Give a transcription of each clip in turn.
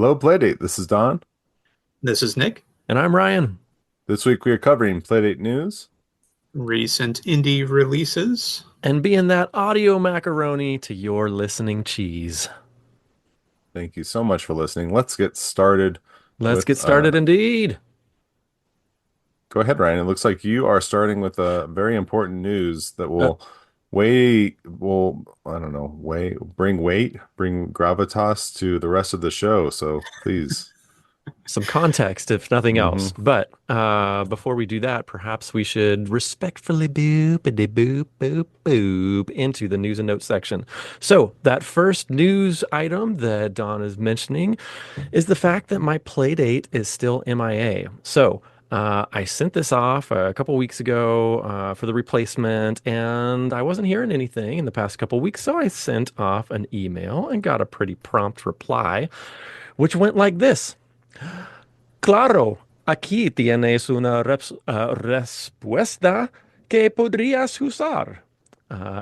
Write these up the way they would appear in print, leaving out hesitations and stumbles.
Hello, Playdate. This is Don. This is Nick. And I'm Ryan. This week we are covering Playdate news. Recent indie releases. And being that audio macaroni to your listening cheese. Thank you so much for listening. Let's get started Let's with get started indeed. go ahead, Ryan. It looks like you are starting with a very important news that Uh, I don't know, bring gravitas to the rest of the show. So please. some context, if nothing Hmm. else. But before we do that, perhaps we should respectfully boop into the news and notes section. So that first news item that Don is mentioning is the fact that my Playdate is still MIA. So I sent this off a couple weeks ago for the replacement, and I wasn't hearing anything in the past couple weeks. So I sent off an email and got a pretty prompt reply, which went like this. Claro, aquí tienes una respuesta que podrías usar.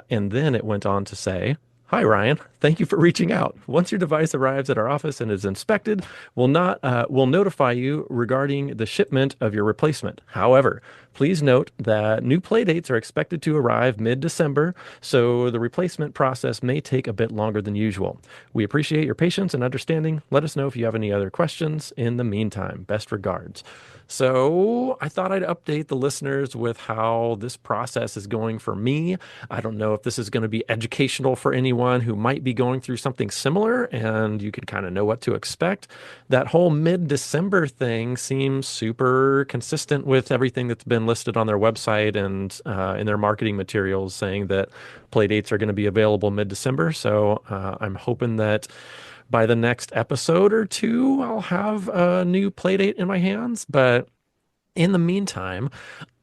And then it went on to say, "Hi, Ryan. Thank you for reaching out. Once your device arrives at our office and is inspected, we'll notify you regarding the shipment of your replacement. However, please note that new playdates are expected to arrive mid-December, so the replacement process may take a bit longer than usual. We appreciate your patience and understanding. Let us know if you have any other questions. In the meantime, best regards." So I thought I'd update the listeners with how this process is going for me. I don't know if this is going to be educational for anyone who might be going through something similar, and you can kind of know what to expect. That whole mid-December thing seems super consistent with everything that's been listed on their website and in their marketing materials, saying that play dates are going to be available mid-December. So I'm hoping that by the next episode or two, I'll have a new play date in my hands. But in the meantime,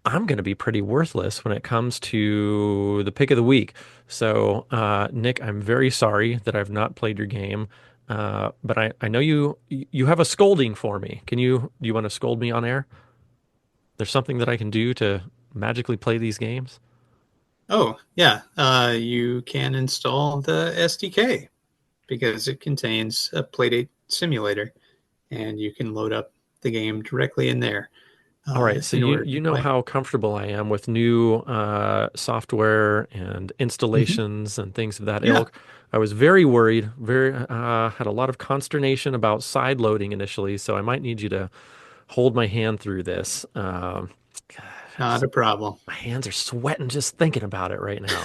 I'm going to be pretty worthless when it comes to the pick of the week. So, Nick, I'm very sorry that I've not played your game. But I know you have a scolding for me. Do you want to scold me on air? There's something that I can do to magically play these games? Oh, yeah. You can install the SDK because it contains a Playdate simulator, and you can load up the game directly in there All right, so in you order you to know play. how comfortable I am with new software and Hmm. installations and things of that Yeah, ilk. I was very worried, very had a lot of consternation about side loading initially, so I might need you to hold my hand through this. God, not a problem. my hands are sweating just thinking about it right now.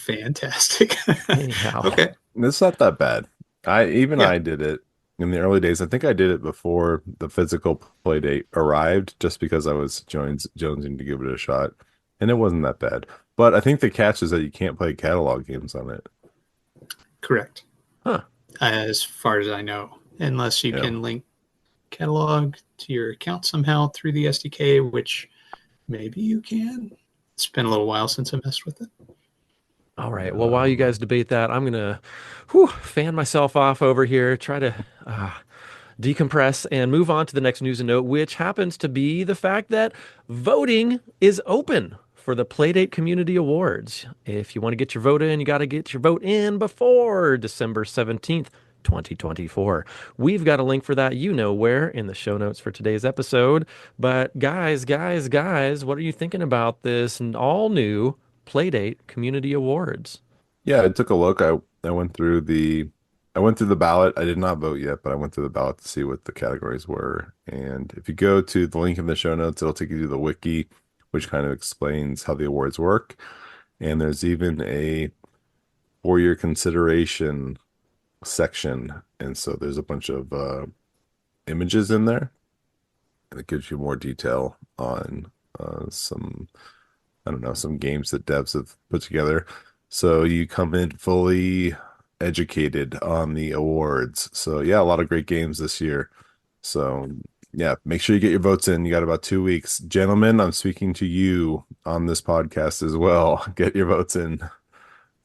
Fantastic. Anyhow, Okay. It's not that bad. Yeah. I did it in the early days. I think I did it before the physical Playdate arrived, just because I was jonesing to give it a shot, and it wasn't that bad. But I think the catch is that you can't play catalog games on it. Correct. huh? As far as I know, unless you Yeah. can link catalog to your account somehow through the SDK, which maybe you can. It's been a little while since I messed with it. All right. Well, while you Um, guys debate that, I'm gonna fan myself off over here, try to decompress and move on to the next news and note, which happens to be the fact that voting is open for the Playdate Community Awards. If you want to get your vote in, you got to get your vote in before December 17th. 2024. We've got a link for that, you know where, in the show notes for today's episode. But guys, what are you thinking about this all new Playdate Community Awards? yeah, I took a look. I went through the ballot. I did not vote yet, but I went through the ballot to see what the categories were. And if you go to the link in the show notes, it'll take you to the wiki, which kind of explains how the awards work. And there's even a for your consideration section. And so there's a bunch of images in there, and it gives you more detail on some, I don't know, some games that devs have put together. So you come in fully educated on the awards. So yeah, a lot of great games this year. So yeah, make sure you get your votes in. You got about 2 weeks. Gentlemen, I'm speaking to you on this podcast as well. Get your votes in.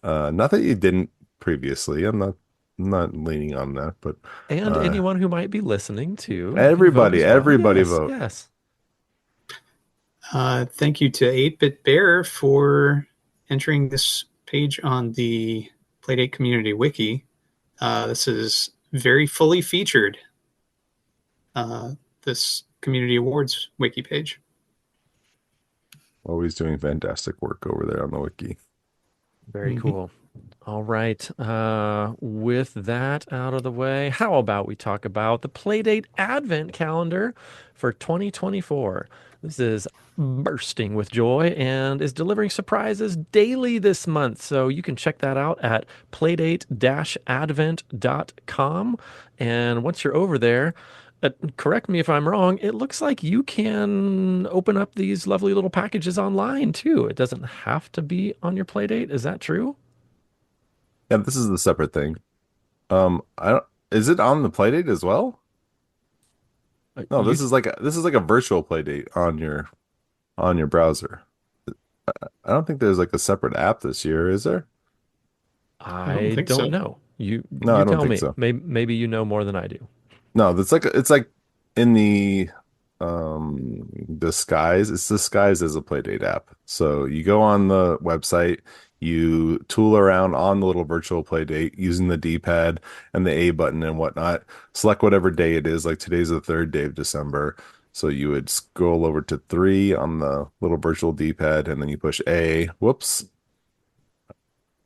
Not that you didn't previously. I'm not leaning on that, but And uh anyone who might be listening too can vote everybody, as well. everybody Yes, vote. yes. Thank you to 8-Bit Bear for entering this page on the Playdate Community Wiki. This is very fully featured uh, this community awards wiki page. Always doing fantastic work over there on the wiki. Very Mm-hmm. cool. All right. With that out of the way, how about we talk about the Playdate Advent Calendar for 2024? This is bursting with joy and is delivering surprises daily this month. So you can check that out at playdate-advent.com. And once you're over there, correct me if I'm wrong, it looks like you can open up these lovely little packages online too. It doesn't have to be on your Playdate. Is that true? Yeah, this is the separate thing. I don't, is it on the Playdate as well? No, You, this is like a virtual Playdate on your browser. I don't think there's like a separate app this year, is there? I don't I think don't so. know. You No, you I don't tell think me. so. Maybe you know more than I do. No, it's like in the disguise. It's disguised as a Playdate app. So you go on the website, you tool around on the little virtual Playdate using the D-pad and the A button and whatnot. Select whatever day it is. Like today's the third day of December. So you would scroll over to 3 on the little virtual D-pad and then you push A. Whoops.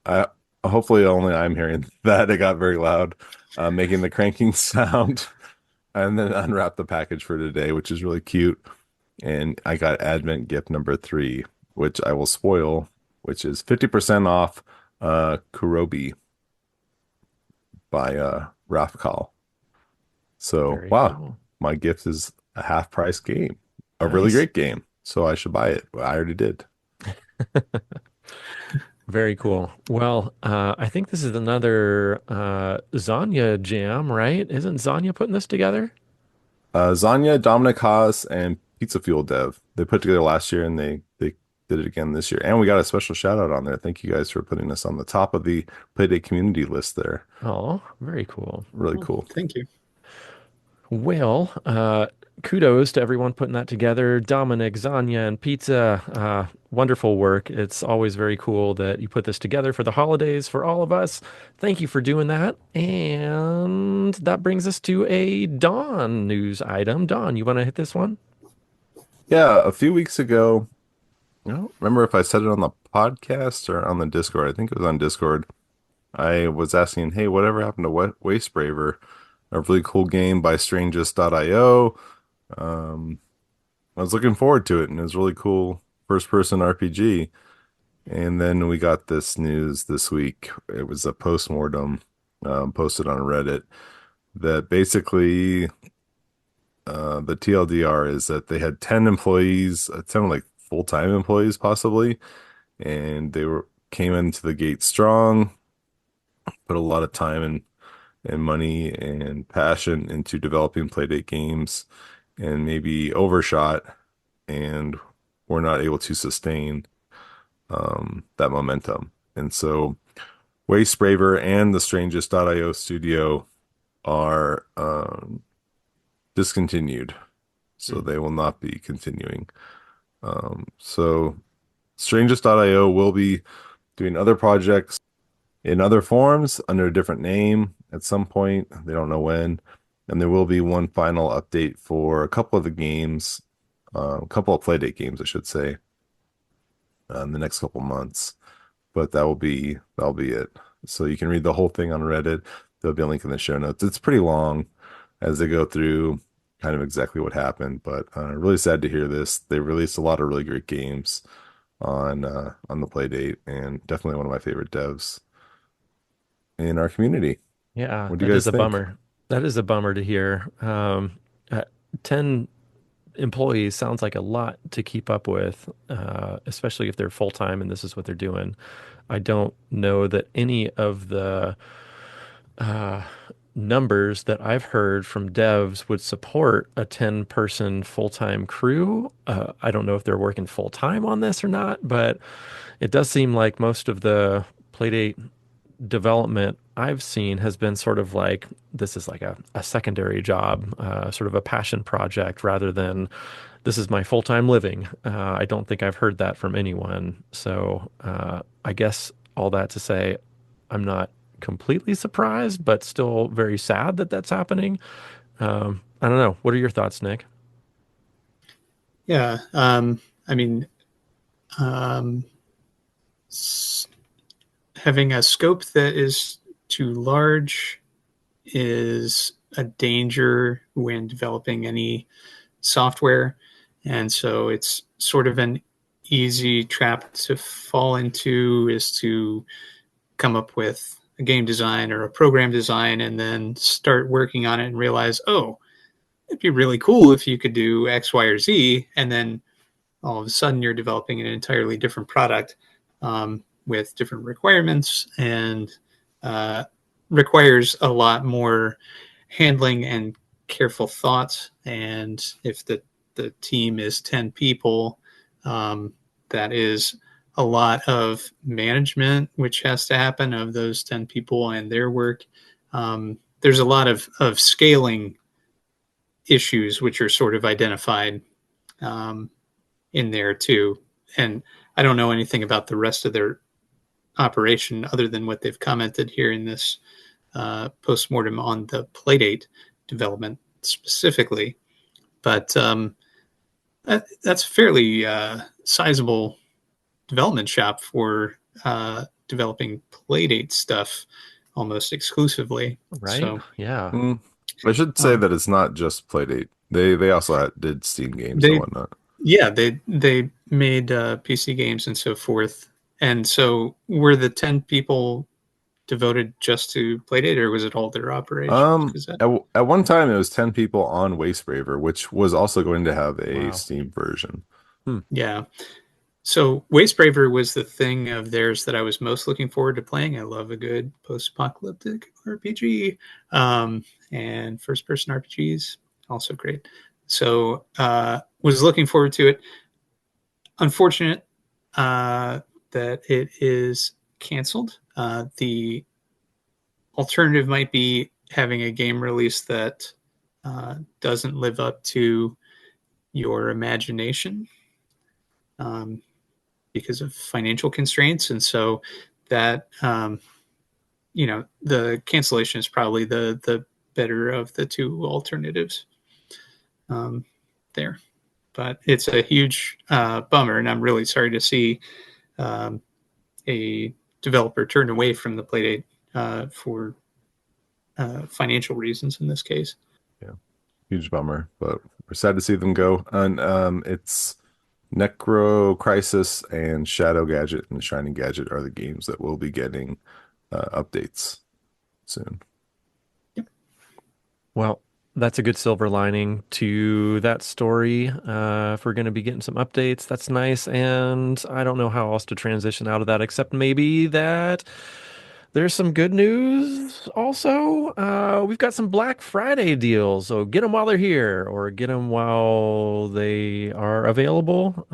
I hopefully only I'm hearing that. It got very loud, making the cranking sound. And then unwrap the package for today, which is really cute. And I got Advent gift number 3, which I will spoil, which is 50% off Kurobi by Ralph Call. So, Very wow, cool. my gift is a half price game, a really Nice. great game. So I should buy it. I already did. Very cool. Well, I think this is another Zanya jam, right? Isn't Zanya putting this together? Zanya, Dominic Haas, and Pizza Fuel Dev. They put together last year and they did it again this year. And we got a special shout out on there. Thank you guys for putting us on the top of the Playdate community list there. Oh, very cool. Really Well, cool. thank you. Well, kudos to everyone putting that together. Dominic, Zanya, and Pizza. Wonderful work. It's always very cool that you put this together for the holidays for all of us. Thank you for doing that. And that brings us to a Dawn news item. Dawn, you want to hit this one? Yeah, a few weeks ago, I don't remember if I said it on the podcast or on the Discord. I think it was on Discord. I was asking, hey, whatever happened to Waste Braver? A really cool game by Strangest.io. Um, I was looking forward to it, and it was really cool first person RPG. And then we got this news this week. It was a postmortem posted on Reddit that basically the TLDR is that they had 10 employees, 10 like full-time employees possibly, and they were came into the gate strong, put a lot of time and money and passion into developing Playdate games and maybe overshot and were not able to sustain that momentum. And so Waste Braver and the Strangest.io studio are discontinued. So Hmm. they will not be continuing. So Strangest.io will be doing other projects in other forms under a different name at some point. They don't know when. And there will be one final update for a couple of the games, a couple of Playdate games, I should say, in the next couple months. But that'll be it. So you can read the whole thing on Reddit. There'll be a link in the show notes. It's pretty long as they go through kind of exactly what happened, but really sad to hear this. They released a lot of really great games on the Playdate, and definitely one of my favorite devs in our community. Yeah, What do you that is guys a think? bummer. That is a bummer to hear. 10 employees sounds like a lot to keep up with, especially if they're full time and this is what they're doing. I don't know that any of the uh, numbers that I've heard from devs would support a 10-person full-time crew. I don't know if they're working full-time on this or not, but it does seem like most of the Playdate development I've seen has been sort of like this is like a secondary job, sort of a passion project rather than this is my full-time living. I don't think I've heard that from anyone. So I guess all that to say, I'm not completely surprised, but still very sad that that's happening. I don't know. What are your thoughts, Nick? Yeah. I mean, um, s- having a scope that is too large is a danger when developing any software. And so it's sort of an easy trap to fall into is to come up with a game design or a program design and then start working on it and realize, oh, it'd be really cool if you could do X, Y, or Z. And then all of a sudden you're developing an entirely different product with different requirements and uh, requires a lot more handling and careful thought. And if the team is 10 people, that is a lot of management, which has to happen of those 10 people and their work. There's a lot of scaling issues, which are sort of identified um, in there too. And I don't know anything about the rest of their operation other than what they've commented here in this postmortem on the Playdate development specifically. But that's a fairly sizable development shop for developing Playdate stuff almost exclusively. Right? So Yeah. Mm. I should say um, that it's not just Playdate. They also did Steam games and they whatnot. yeah they made PC games and so forth. And so were the 10 people devoted just to Playdate, or was it all their operations? Because that At one time it was 10 people on Wastebraver, which was also going to have a Wow. Steam version. Hmm. yeah. So Wastebraver was the thing of theirs that I was most looking forward to playing. I love a good post-apocalyptic RPG, and first-person RPGs, also great. So was looking forward to it. Unfortunate that it is canceled. The alternative might be having a game release that doesn't live up to your imagination. Um, because of financial constraints. And so that, the cancellation is probably the better of the two alternatives um, there. But it's a huge bummer, and I'm really sorry to see um, a developer turn away from the Playdate for financial reasons in this case. Yeah, huge bummer, but we're sad to see them go. And it's Necro Crisis and Shadow Gadget and Shining Gadget are the games that will be getting updates soon. Well, that's a good silver lining to that story. If we're going to be getting some updates, that's nice. And I don't know how else to transition out of that except maybe that there's some good news also. We've got some Black Friday deals, so get them while they're here or get them while they are available.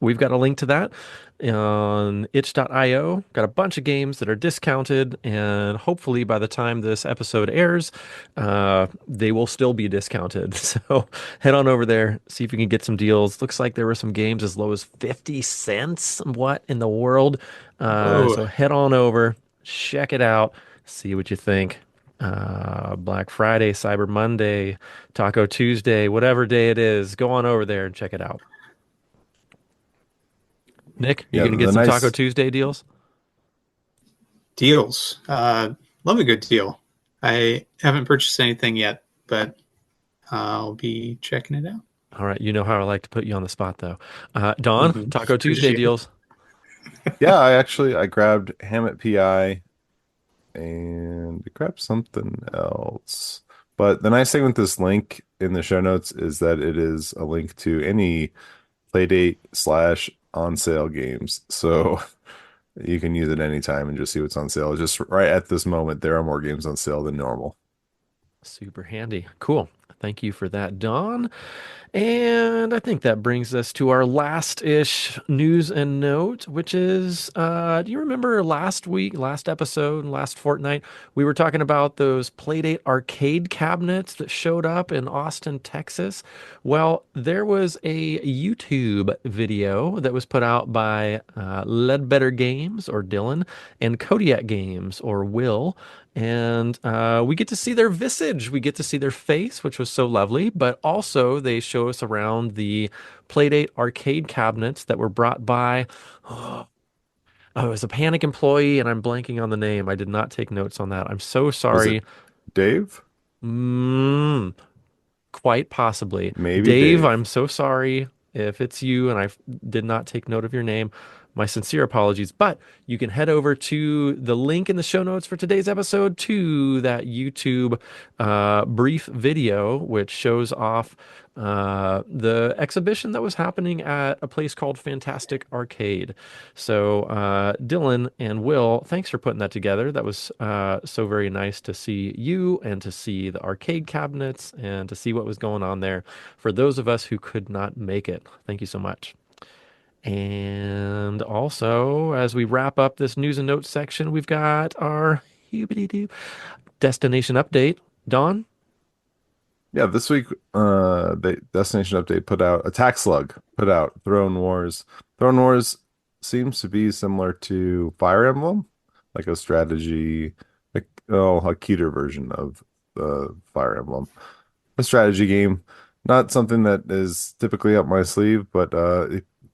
We've got a link to that on itch.io. Got a bunch of games that are discounted, and hopefully by the time this episode airs, they will still be discounted. So head on over there, see if you can get some deals. Looks like there were some games as low as 50 cents. What in the world? Whoa. So head on over, check it out, see what you think. Black Friday, Cyber Monday, Taco Tuesday, whatever day it is, go on over there and check it out. Nick, you Yeah, gonna get the some Taco nice Tuesday deals? Deals. Love a good deal. I haven't purchased anything yet, but I'll be checking it out. All right, you know how I like to put you on the spot though. Dawn, Mm-hmm. Taco Tuesday Appreciate it. deals. Yeah, I grabbed Hammett PI and grabbed something else. But the nice thing with this link in the show notes is that it is a link to any Playdate slash on sale games. So you can use it anytime and just see what's on sale. Just right at this moment, there are more games on sale than normal. Super handy. Cool. Thank you for that, Don. And I think that brings us to our last-ish news and note, which is, do you remember last week, last episode, last fortnight, we were talking about those Playdate arcade cabinets that showed up in Austin, Texas? Well, there was a YouTube video that was put out by Ledbetter Games, or Dylan, and Kodiak Games, or Will. And we get to see their visage. We get to see their face, which was so lovely. But also, they show us around the Playdate arcade cabinets that were brought by. Oh, it was a Panic employee, and I'm blanking on the name. I did not take notes on that. I'm so Was it sorry. Dave? Mm, quite possibly. Maybe Dave, Dave. I'm so sorry if it's you and I did not take note of your name. My sincere apologies, but you can head over to the link in the show notes for today's episode to that YouTube brief video, which shows off the exhibition that was happening at a place called Fantastic Arcade. So, Dylan and Will, thanks for putting that together. That was so very nice to see you and to see the arcade cabinets and to see what was going on there for those of us who could not make it. Thank you so much. And also, as we wrap up this news and notes section, we've got our destination update. Dawn? Yeah, this week, the Destination Update put out Attack Slug, put out Throne Wars. Throne Wars seems to be similar to Fire Emblem, like a strategy, like a cuter version of the Fire Emblem. A strategy game, not something that is typically up my sleeve, but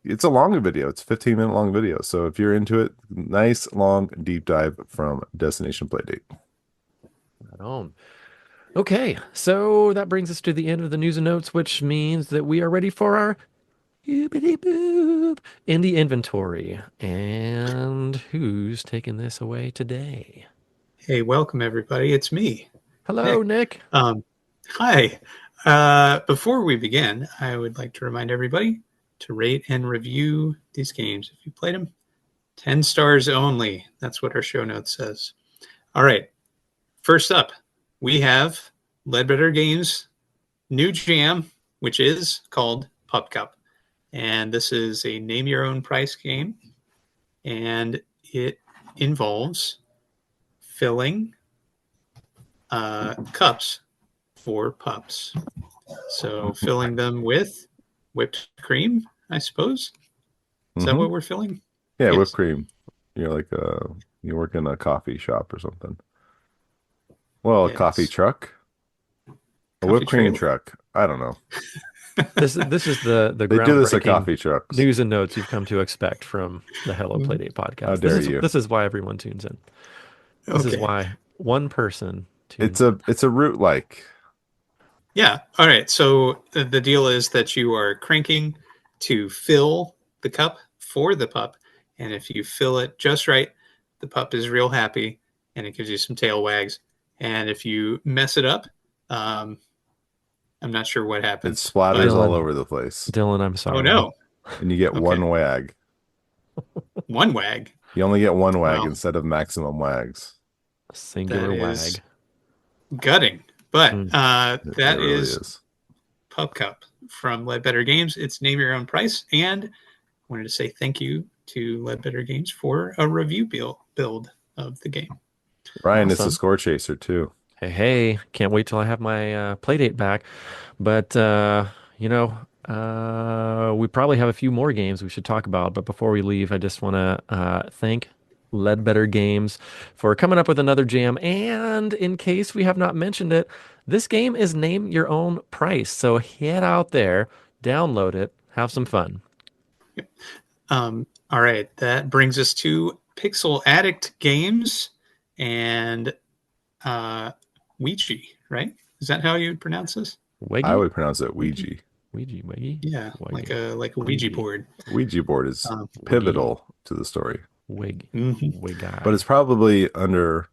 it's a long video. It's a 15-minute long video. So if you're into it, nice long deep dive from Destination Playdate. Right on. Okay, so that brings us to the end of the news and notes, which means that we are ready for our boop indie inventory. And who's taking this away today? Hey, welcome everybody. It's me, Hello, Nick. Nick. Hi. Before we begin, I would like to remind everybody to rate and review these games. If you played them, 10 stars only. That's what our show notes says. All right. First up, we have Ledbetter Games' new jam, which is called Pup Cup. And this is a name your own price game. And it involves filling cups for pups. So filling them with whipped cream, I suppose. Is that what we're filling? Yeah, Yes. whipped cream. You're like you work in a coffee shop or something. Well, a Yes. coffee truck, a Coffee whipped cream trailer. truck. I don't know. This is the They do this at groundbreaking coffee trucks. news and notes you've come to expect from the Hello Playdate How podcast. dare you? This is why everyone tunes in. This is Okay. why one person tunes It's a root like. Yeah. All right. So the deal is that you are cranking to fill the cup for the pup. And if you fill it just right, the pup is real happy and it gives you some tail wags. And if you mess it up, I'm not sure what It happens. splatters Dylan. all over the place. Dylan, I'm sorry. Oh, no. And you get Okay. one wag. One wag. You only get one wag Wow. instead of maximum wags. Singular That wag. is gutting. But It that really is Pup Cup from Ledbetter Games. It's name your own price. And I wanted to say thank you to Ledbetter Games for a review build of the game. Ryan, it's a Awesome. score chaser too. Hey, can't wait till I have my Playdate back. But we probably have a few more games we should talk about. But before we leave, I just want to thank Ledbetter Games for coming up with another jam. And in case we have not mentioned it, this game is name your own price. So head out there, download it, have some fun. All right, that brings us to Pixel Addict Games and Ouija, right? Is that how you pronounce this? I Wiggy? would pronounce it Ouija. Ouija, Wiggy? Yeah, Wiggy. like a Ouija Ouija. board. Ouija board is pivotal to the story. Wig. Mhm. Wiggy. But it's probably under,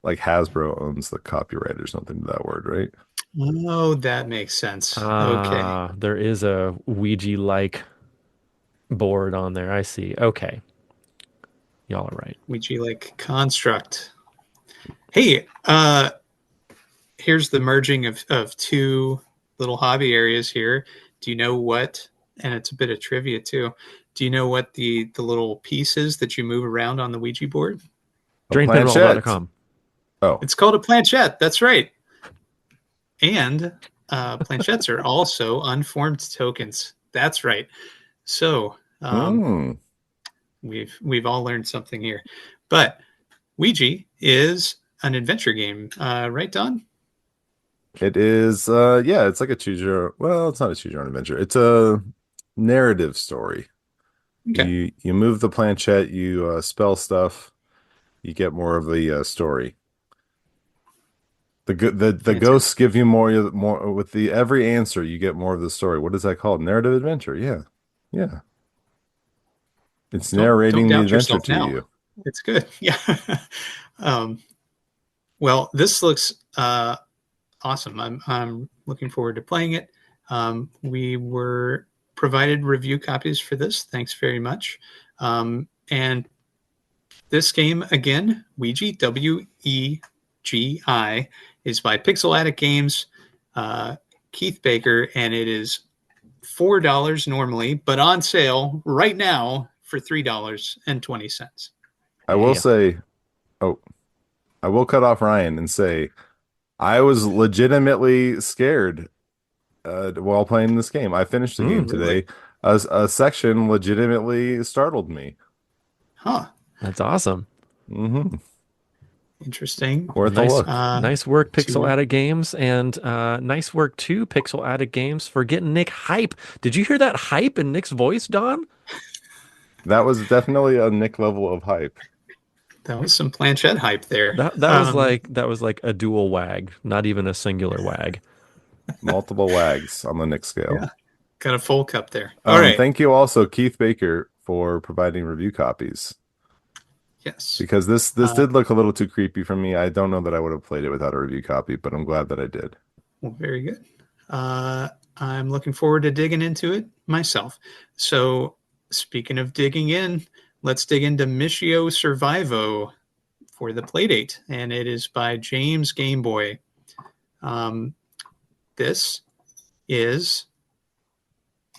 like, Hasbro owns the copyright or something to that word, right? Oh, that makes sense. Okay. There is a Ouija-like board on there. I see. Okay. Y'all are right. Ouija like construct. Hey, here's the merging of two little hobby areas here. Do you know what? And it's a bit of trivia too. Do you know what the little piece is that you move around on the Ouija board? A planchette. DrainPinroll.com. Oh, It's called a planchette. That's right. And planchettes are also unformed tokens. That's right. So mm. we've all learned something here. But Ouija is an adventure game, right, Don? It is. Yeah, it's like a choose your. Well, it's not a choose your own adventure. It's a narrative story. Okay. You move the planchette, you spell stuff, you get more of the story. The Fantastic. ghosts give you more with the every answer you get more of the story. What is that called? Narrative adventure. Yeah. Yeah. It's Don't narrating the doubt adventure yourself to now. you. It's good. Yeah. um, well, this looks awesome. I'm looking forward to playing it. We were provided review copies for this. Thanks very much. And this game again, Ouija WEGI, is by Pixel Addict Games, Keith Baker, and it is $4 normally, but on sale right now for $3.20. I will Damn. say, oh, I will cut off Ryan and say I was legitimately scared while playing this game. I finished the game Really? today. A section legitimately startled me. Huh. That's awesome. Hmm. Interesting. Worth a Nice, look. nice work, Pixel To Addict Games, and nice work too, Pixel Addict Games, for getting Nick hype. Did you hear that hype in Nick's voice, Don? That was definitely a Nick level of hype. That was some planchette hype there. That was like a dual wag, not even a singular wag. Multiple wags on the Nick scale. Yeah, got a full cup there. All right. Thank you also, Keith Baker, for providing review copies. Yes. Because this did look a little too creepy for me. I don't know that I would have played it without a review copy, but I'm glad that I did. Well, very good. I'm looking forward to digging into it myself. So, speaking of digging in, let's dig into Mishio Survivo for the Playdate, and it is by James Gameboy. This is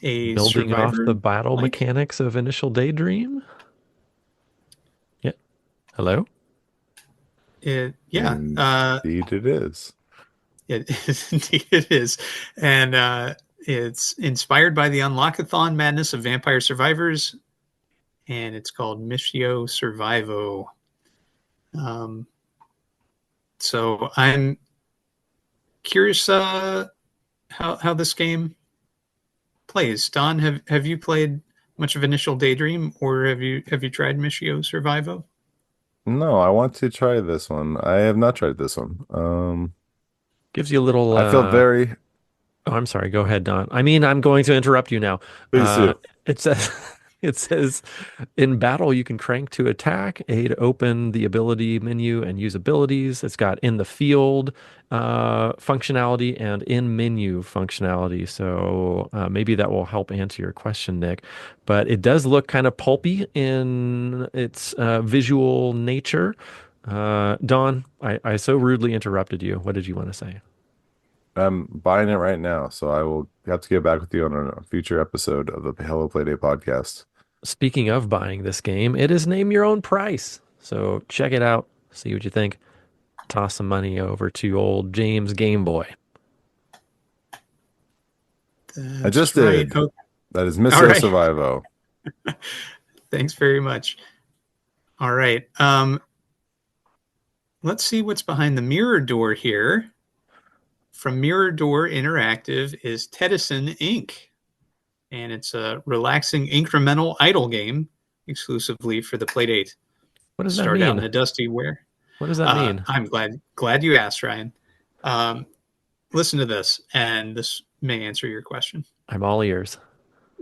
a Building off survivor the battle like mechanics of Initial Daydream. Yeah. Hello? it. Yeah, Indeed, it is. it is indeed it is, and it's inspired by the unlockathon madness of Vampire Survivors, and it's called Mishio Survivo. Um, so I'm curious how this game plays. Don, have you played much of Initial Daydream, or have you tried Mishio Survivo? No, I want to try this one. I have not tried this one. Gives you a little I feel very. oh, I'm sorry. Go ahead, Don. I mean, I'm going to interrupt you now. Please do. It says, it says, in battle, you can crank to attack, A to open the ability menu and use abilities. It's got in the field functionality and in menu functionality. So maybe that will help answer your question, Nick. But it does look kind of pulpy in its visual nature. Don, I so rudely interrupted you. What did you want to say? I'm buying it right now, so I will have to get back with you on a future episode of the Hello Playday podcast. Speaking of buying this game, it is name your own price. So check it out, see what you think. Toss some money over to old James Game Boy. I just That's right. did. Oh, That is all Missio right. Survivo. Thanks very much. All right. Let's see what's behind the mirror door here. From Mirror Door Interactive is Tedison Inc. And it's a relaxing incremental idle game exclusively for the Playdate. What does that Start out in mean? a dusty where. What does that mean? I'm glad you asked, Ryan. Listen to this, and this may answer your question. I'm all ears.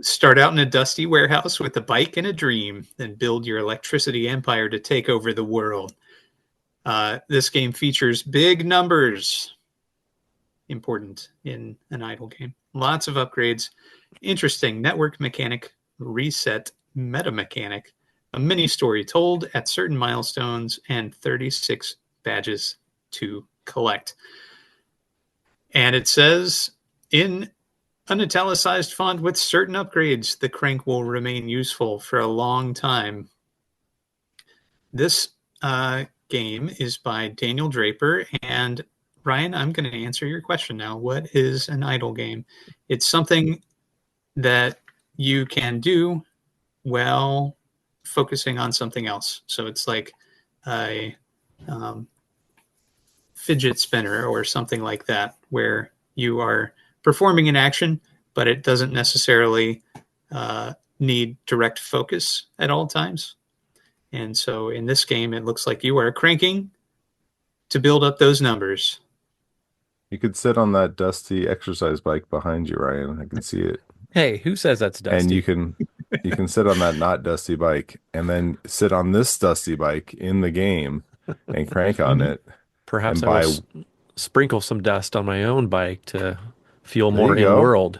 Start out in a dusty warehouse with a bike and a dream, then build your electricity empire to take over the world. This game features big numbers, important in an idle game. Lots of upgrades, interesting network mechanic, reset meta mechanic, a mini story told at certain milestones, and 36 badges to collect. And it says In unitalicized font with certain upgrades, the crank will remain useful for a long time. This game is by Daniel Draper. And Ryan, I'm going to answer your question now. What is an idle game? It's something that you can do while focusing on something else. So it's like a fidget spinner or something like that, where you are performing an action, but it doesn't necessarily need direct focus at all times. And so in this game, it looks like you are cranking to build up those numbers. You could sit on that dusty exercise bike behind you, Ryan. I can see it. Hey, who says that's And dusty? you can sit on that not dusty bike and then sit on this dusty bike in the game and crank on Mhm. it Perhaps and I will buy. sprinkle some dust on my own bike to feel There more you in go. world.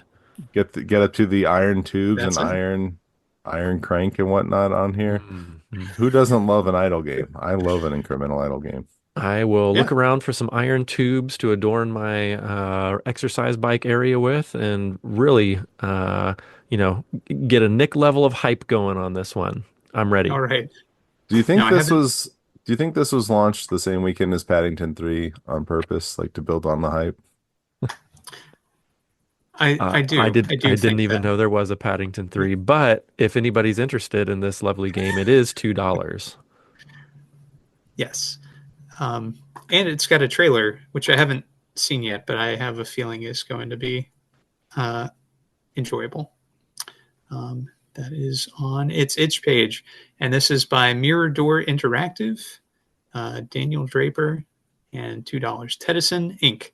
Get up to the iron tubes and That's it. iron crank and whatnot on here. Mhm. Who doesn't love an idle game? I love an incremental idle game. I will Yeah. look around for some iron tubes to adorn my exercise bike area with, and really, get a Nick level of hype going on this one. I'm ready. All right. Do you Now think I this haven't. was do you think this was launched the same weekend as Paddington 3 on purpose, like to build on the hype? I do. I I do didn't think even that. know there was a Paddington 3, but if anybody's interested in this lovely game, it is $2. Yes. And it's got a trailer, which I haven't seen yet, but I have a feeling is going to be uh, enjoyable. That is on its itch page. And this is by Mirror Door Interactive, Daniel Draper, and $2. Tedison Inc.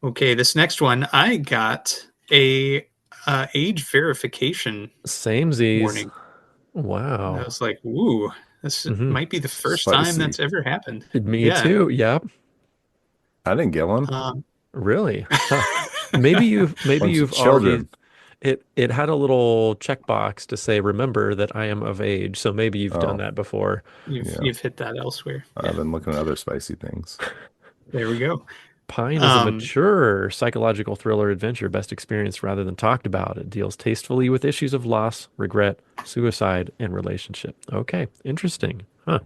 Okay, this next one, I got a age verification Samesies. warning. I Wow. was like, ooh, this Hmm. might be the first time Spicy. that's ever happened. Me Yeah. too. Yep. I didn't get one. Um, Really? Huh. Maybe Bunch of you've already children. it had a little checkbox to say remember that I am of age, so maybe you've done Oh, that before. yeah. you've hit that elsewhere. I've Yeah, been looking at other spicy things. there we go. Pine is a Um, mature psychological thriller adventure best experienced rather than talked about. It deals tastefully with issues of loss, regret, suicide, and relationship. Okay, interesting. Huh.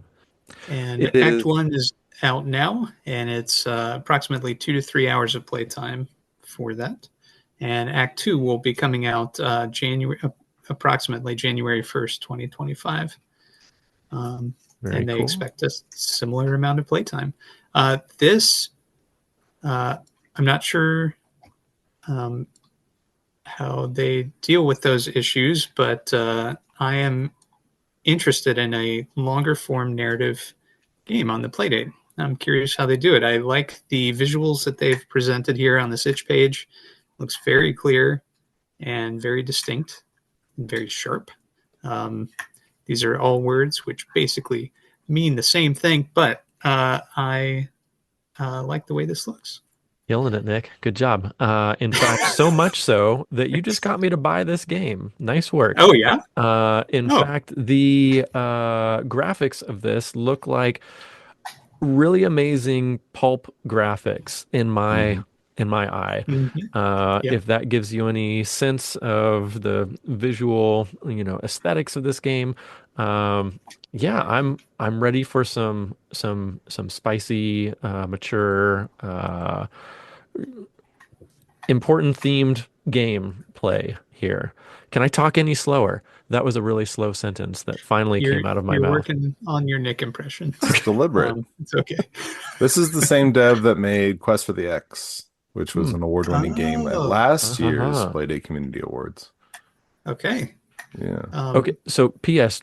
and It Act is One is out now, and it's approximately 2 to 3 hours of playtime for that. And Act Two will be coming out approximately January 1st, 2025. very And they cool. expect a similar amount of playtime. This, I'm not sure um, how they deal with those issues, but I am interested in a longer form narrative game on the Playdate. I'm curious how they do it. I like the visuals that they've presented here on this itch page. Looks very clear and very distinct and very sharp. Um, these are all words which basically mean the same thing, but I like the way this looks. Killing it, Nick. Good job. In fact, so much so that you just got me to buy this game. Nice work. Oh yeah. In Oh. fact, the graphics of this look like really amazing pulp graphics Hmm. in my eye. Mm-hmm. Yep. If that gives you any sense of the visual, aesthetics of this game, yeah, I'm ready for some spicy, mature, important themed game play here. Can I talk any slower? That was a really slow sentence that finally You're came out of my you're mouth. working on your Nick impression. It's deliberate. It's okay. This is the same dev that made Quest for the X, which was Hmm. an award-winning game at Oh, last year's Uh-huh. Playdate Community Awards. okay. Yeah. Okay, Um, so P.S.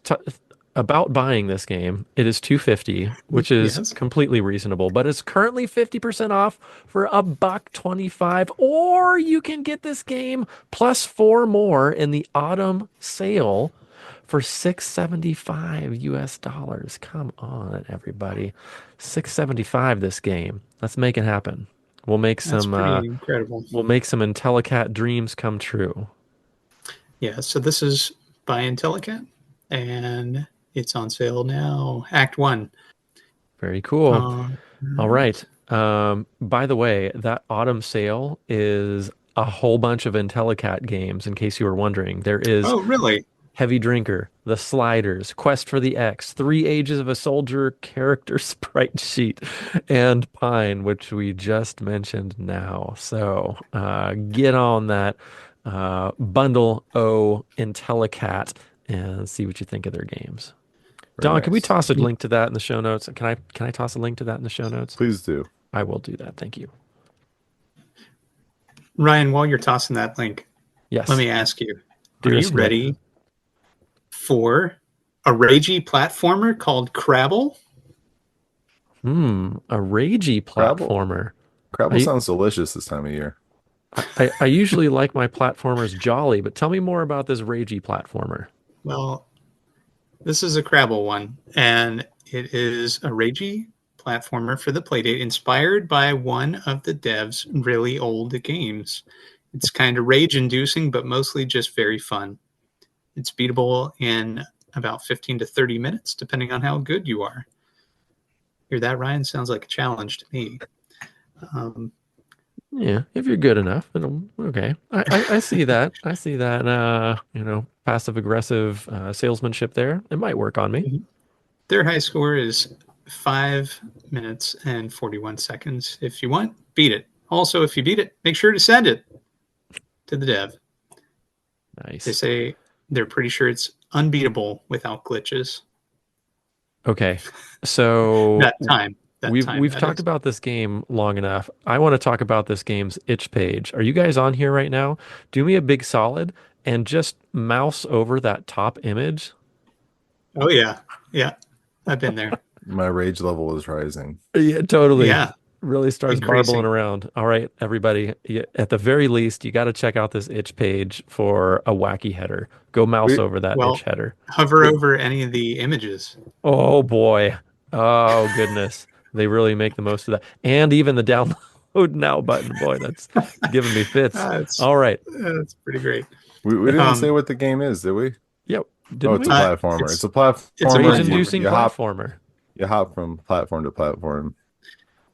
About buying this game, it is 250, which is yes. completely reasonable, but it's currently 50% off for a buck 25, or you can get this game plus four more in the autumn sale for 675 US dollars. Come on, everybody. 675 this game. Let's make it happen. We'll make That's some pretty incredible. IntelliCat dreams come true. Yeah. So this is by IntelliCat, and it's on sale now. Act One. Very cool. All Right. right. By the way, that autumn sale is a whole bunch of IntelliCat games, in case you were wondering. There is Oh, really? Heavy Drinker, The Sliders, Quest for the X, Three Ages of a Soldier character sprite sheet, and Pine, which we just mentioned now. So get on that bundle O IntelliCat and see what you think of their games. Very Don, can we nice. toss a link to that in the show notes? Can I toss a link to that in the show notes? Please do. I will do that. Thank you. Ryan, while you're tossing that link, let Yes, me ask you, are you dearest Nick. ready for a ragey platformer called Crabble? A ragey Crabble. platformer. Crabble I, sounds delicious this time of year. I usually like my platformers jolly, but tell me more about this ragey platformer. Well, this is a Crabble one, and it is a ragey platformer for the Playdate inspired by one of the dev's really old games. It's kind of rage inducing, but mostly just very fun. It's beatable in about 15 to 30 minutes, depending on how good you are. Hear that, Ryan? Sounds like a challenge to me. Um, Yeah, if you're good enough, okay. I see that. I see that. Passive aggressive salesmanship there. It might work on me. their high score is 5 minutes and 41 seconds. If you want, beat it. Also, if you beat it, make sure to send it to the dev. They Nice. say they're pretty sure it's unbeatable without glitches. Okay, so That time. That time, we've that talked is. about this game long enough. I want to talk about this game's itch page. Are you guys on here right now? Do me a big solid and just mouse over that top image. Oh, yeah. Yeah. I've been there. My rage level is rising. Yeah, totally. Yeah. Really starts marbling Increasing. around. All right, everybody. At the very least, you got to check out this itch page for a wacky header. Go mouse We over that itch Well, header. hover over any of the images. Oh boy. Oh goodness. They really make the most of that. And even the download now button. Boy, that's giving me fits. That's All right. that's pretty great. we didn't say Um, what the game is, did we? Yep. Oh, Didn't it's a we? platformer. It's it's a it's a platformer. platformer. Rage-inducing platformer. You hop from platform to platform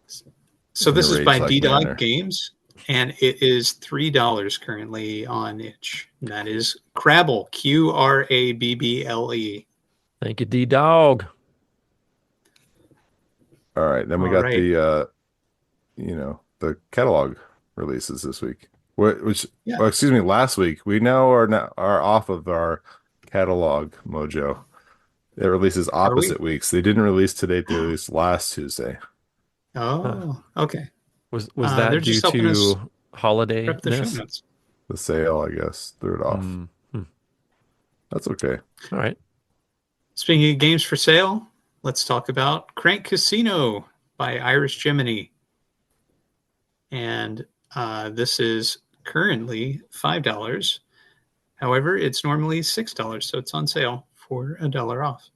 So in a this is by rage-like D-Dog manner. Games, and it is $3 currently on itch. And that is Crabble, Qrabble. Thank you, D-Dog. All right, then we All got right. the catalog releases this week. Which, Yeah. well, excuse me, last week. We are off of our catalog mojo. It releases Are we? opposite weeks. They didn't release today, they released last Tuesday. Huh. Oh, okay. Was They're that due just helping us to prep the show holidayness? notes. The sale, I guess, threw it off. Hmm. That's okay. All right. Speaking of games for sale, let's talk about Crank Casino by Irish Gemini. And this is currently $5. However, it's normally $6, so it's on sale for $1 off.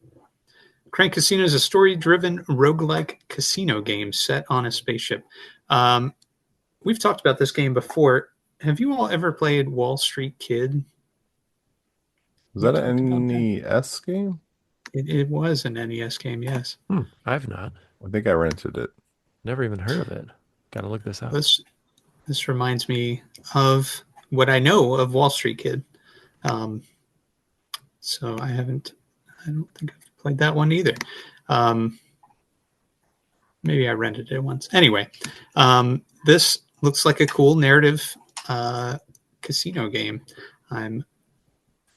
Crank Casino is a story-driven roguelike casino game set on a spaceship. We've talked about this game before. Have you all ever played Wall Street Kid? Was We that talked about an that. NES game? It was an NES game, yes. I've not. I think I rented it. Never even heard of it. Got to look this up. This reminds me of what I know of Wall Street Kid. So I don't think I've played that one either. Maybe I rented it once. Anyway, this looks like a cool narrative casino game. I'm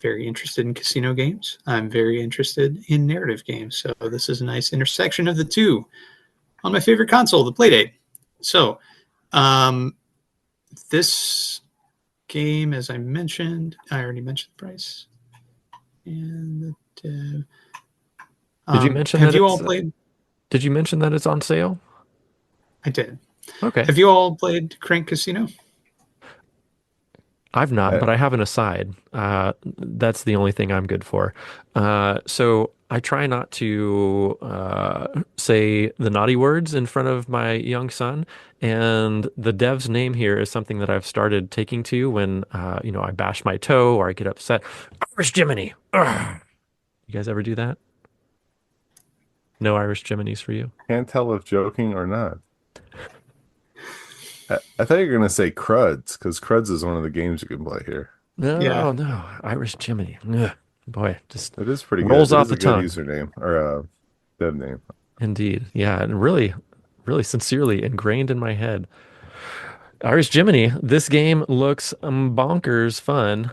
very interested in casino games. I'm very interested in narrative games. So this is a nice intersection of the two on my favorite console, the Playdate. So this game, as I mentioned, I already mentioned the price. And Did you mention have that you it's all played? Did you mention that it's on sale? I did. Okay. Have you all played Crank Casino? I've not, I, but I have an aside. That's the only thing I'm good for. So I try not to say the naughty words in front of my young son. And the dev's name here is something that I've started taking to when, I bash my toe or I get upset. Irish Jiminy. Ugh. You guys ever do that? No Irish Jiminy's for you? can't tell if joking or not. I thought you were gonna say Cruds, because Cruds is one of the games you can play here. Yeah. No, Irish Jiminy. Ugh, boy, just It is pretty good. rolls It off is the a good tongue. username or dev name. Indeed. Yeah, and really, really sincerely ingrained in my head. Irish Jiminy, this game looks bonkers fun.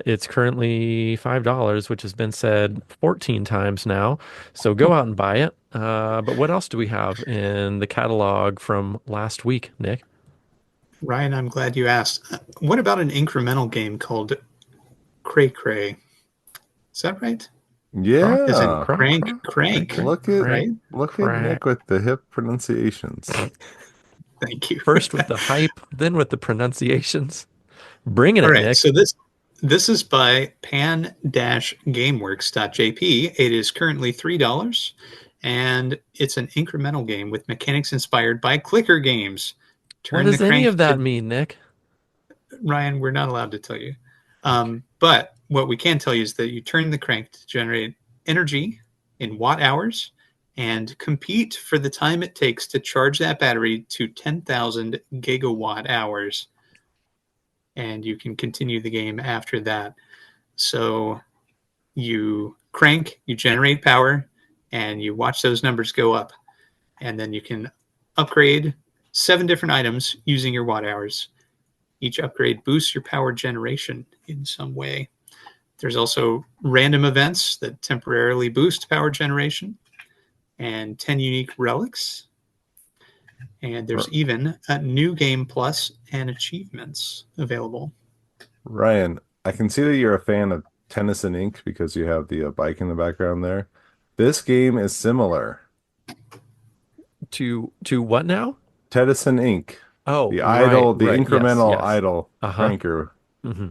It's currently $5, which has been said 14 times now. So go out and buy it. But what else do we have in the catalog from last week, Nick? Ryan, I'm glad you asked. What about an incremental game called Cray Cray? Is that right? Croc, As in Yeah. croc, crank, croc, crack, crank, crack, Look at crack, right? look at crack. Nick with the hip pronunciations. Thank you. First with the hype, then with the pronunciations. Bringing All it, right, Nick. so this is by pan-gameworks.jp. It is currently $3, and it's an incremental game with mechanics inspired by clicker games. What Turn the does any of crank that to mean, Nick? Ryan. We're not allowed to tell you, Okay. but what we can tell you is that you turn the crank to generate energy in watt hours and compete for the time it takes to charge that battery to 10,000 gigawatt hours, and you can continue the game after that. So you crank, you generate power, and you watch those numbers go up. And then you can upgrade 7 different items using your watt hours. Each upgrade boosts your power generation in some way. There's also random events that temporarily boost power generation and 10 unique relics. And there's even a new game plus and achievements available. Ryan, I can see that you're a fan of Tennyson Inc. because you have the bike in the background there. This game is similar. To what now? Tennyson Inc. Oh, The right, idle, the right. Yes, incremental yes. idle Uh-huh. cranker hmm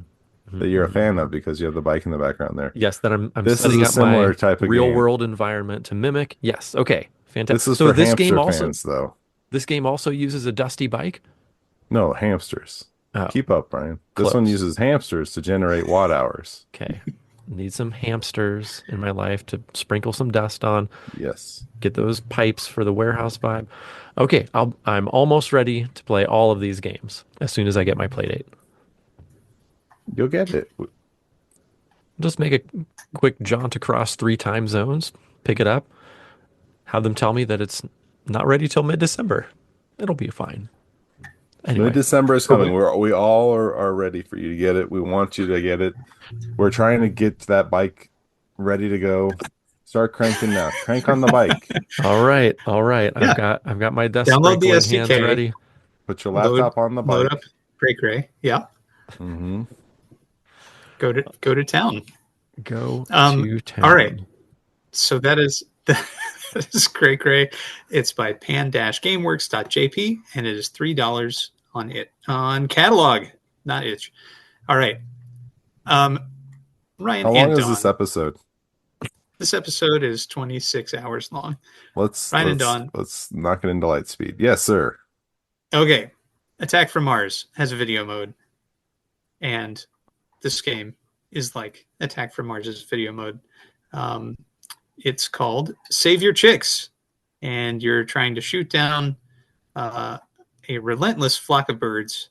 that you're a fan of because you have the bike in the background there. Yes, that I'm This is setting a up my similar type of real game. world environment to mimic. Yes. Okay. This Fantastic. is So for this game hamster also fans, though. this game also uses a dusty bike? No, hamsters. Oh, Keep up, Brian. This one close. uses hamsters to generate watt hours. Okay. Need some hamsters in my life to sprinkle some dust on, Yes. get those pipes for the warehouse vibe. Okay, I'm almost ready to play all of these games as soon as I get my Playdate. You'll get it. Just make a quick jaunt across 3 time zones, pick it up, have them tell me that it's not ready till mid-December. It'll be fine. Anyway, Mid-December is coming. We all are ready for you to get it. We want you to get it. We're trying to get that bike ready to go. Start cranking now. Crank on the bike. all right, all right. Yeah, I've got my dust download the sprinkling hands SDK, ready. Put your load laptop on the load up bike. Cray Cray. Yeah, Mm-hmm. go to town. Go Um, to all right, town. so that is Cray Cray. It's by pan-gameworks.jp, and it is $3 on catalog, not itch. All right, um, Ryan How long and is this Don. episode? This episode is 26 hours long. Let's Ryan and let's Don. let's knock it into light speed. Yes, sir. Okay, Attack from Mars has a video mode, and this game is like Attack from Mars's video mode. Um, it's called Save Your Chicks, and you're trying to shoot down uh, a relentless flock of birds,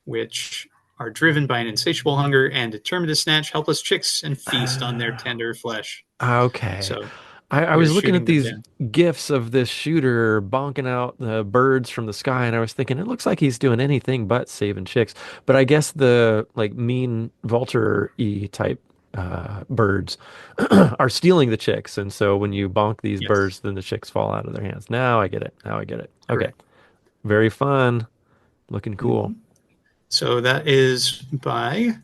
which are driven by an insatiable hunger and determined to snatch helpless chicks and feast on their tender flesh. Okay. So I you're was looking at shooting them these down. gifs of this shooter bonking out the birds from the sky, and I was thinking it looks like he's doing anything but saving chicks. But I guess the like mean vulture-y type birds are stealing the chicks, and so when you bonk these Yes, birds, then the chicks fall out of their hands. Now I get it. Now I get it. Okay. correct. Very fun. Looking cool. Mhm. So that is by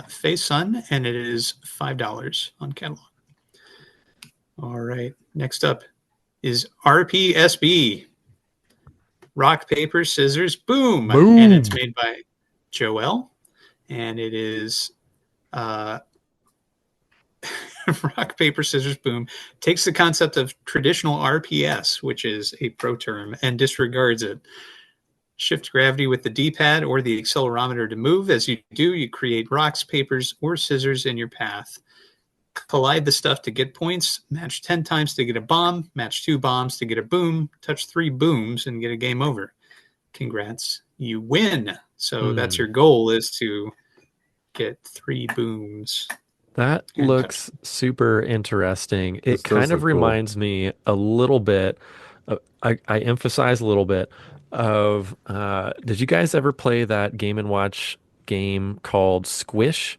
Face Sun, and it is $5 on catalog. All right. Next up is RPSB, Rock, Paper, Scissors, Boom. And it's Boom. made by Joel. And it is uh, Rock, Paper, Scissors, Boom takes the concept of traditional RPS, which is a pro term, and disregards it. Shift gravity with the D-pad or the accelerometer to move. As you do, you create rocks, papers, or scissors in your path. Collide the stuff to get points, match 10 times to get a bomb, match 2 bombs to get a boom, touch 3 booms and get a game over. congrats, you win. So that's Hmm. your goal, is to get 3 booms. That And looks super interesting. This It does kind of look cool. reminds me a little bit. I emphasize a little bit of. Did you guys ever play that Game and Watch game called Squish?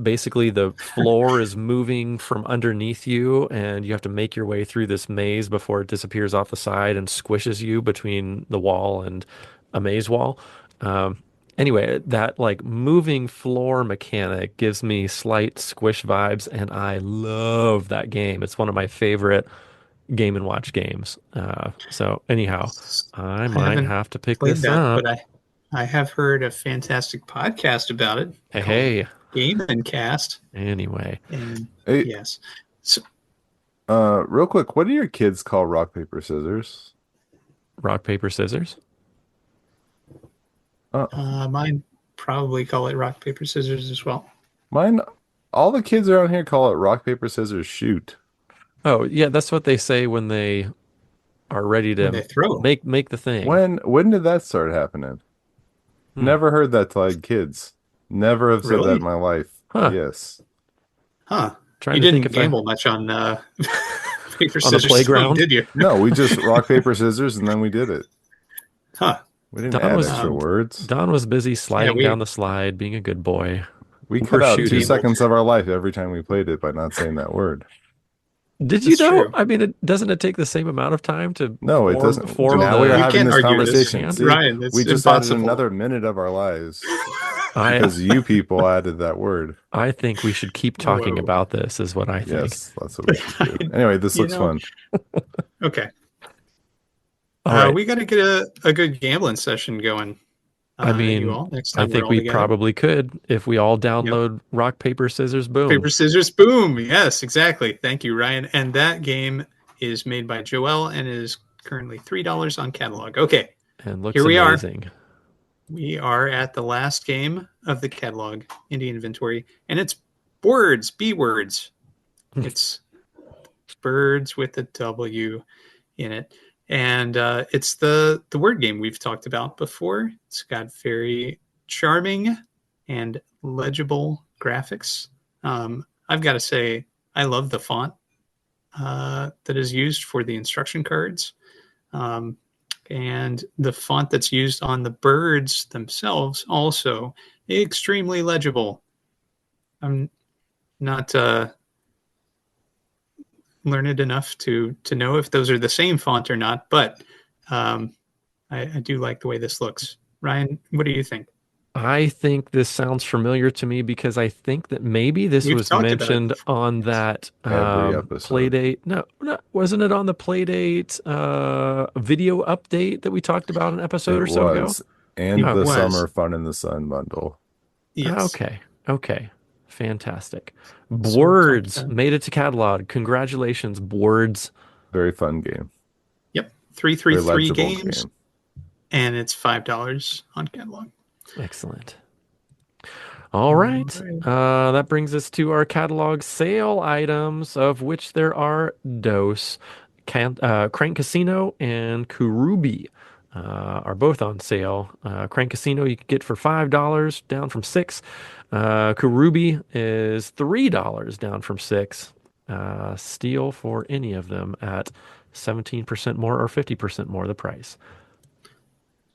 Basically, the floor is moving from underneath you, and you have to make your way through this maze before it disappears off the side and squishes you between the wall and a maze wall. Um, Anyway, that like moving floor mechanic gives me slight Squish vibes, and I love that game. It's one of my favorite Game and Watch games. So anyhow, I I might haven't have to pick played this that, up. but I have heard a fantastic podcast about it Hey, called hey. Game and Cast. Anyway, And Hey, yes. So real quick, what do your kids call rock, paper, scissors? rock, paper, scissors. Oh, mine probably call it rock, paper, scissors as well. mine, all the kids around here call it rock, paper, scissors, shoot. Oh, yeah, that's what they say when they are ready When to they throw. make the thing. When did that start happening? Hmm. Never heard that till I had kids. Never have said that in Really? my life. Huh. Yes. Huh. Trying You to think didn't if I gamble much on paper, on the scissors, stone, playground. did you? No, we just rock, paper, scissors, and then we did it. Huh. We didn't Don add was extra Um, words. Don was busy yeah, sliding down we the slide, being a good boy. We cut Or out two shooting. gambled. seconds of our life every time we played it by not saying that word. Did you That's know? true. I mean, doesn't it take the same amount of time to No, it form doesn't. Well, Now we are the you having can't this argue with this, your conversation. hand? See, Ryan. we It's just added impossible. another minute of our lives I because you people added that word. I think we should keep talking Whoa. about this, is what I think. Yes, that's what we should do. Anyway, this You looks know, fun. okay. All right. We got to get a good gambling session going, I you mean, all, next I time we're think all we together. probably could if we all Yep. download rock, paper, scissors, boom. Paper, scissors, boom. Yes, exactly. Thank you, Ryan. And that game is made by Joel and is currently $3 on catalog. Okay, And looks here we are. amazing. We are at the last game of the catalog indie inventory, and it's words, B words. It's birds with a W in it. And it's the word game we've talked about before. It's got very charming and legible graphics. I've got to say, I love the font that is used for the instruction cards. Um, and the font that's used on the birds themselves also extremely legible. I'm not learned enough to know if those are the same font or not, but um, I do like the way this looks. Ryan, what do you think? I think this sounds familiar to me because I think that maybe this We've was talked about it mentioned before. on Yes. that Every episode. Playdate. No, no, wasn't it on the Playdate video update that we talked about an episode It or so ago? was. And It Oh, the was. Summer Fun in the Sun bundle. Yes. okay. Okay. Fantastic. So we talked Boards about it. made it to catalog. Congratulations, Boards. Very fun game. Yep. Very 333 legible games, game. and it's $5 on catalog. Excellent. All All right. right. That brings us to our catalog sale items, of which there are Dose, Crank Casino, and Kurubi. Are both on sale. Crank Casino you can get for $5, down from 6. Kurubi is $3, down from 6. Steal for any of them at 17% more or 50% more the price.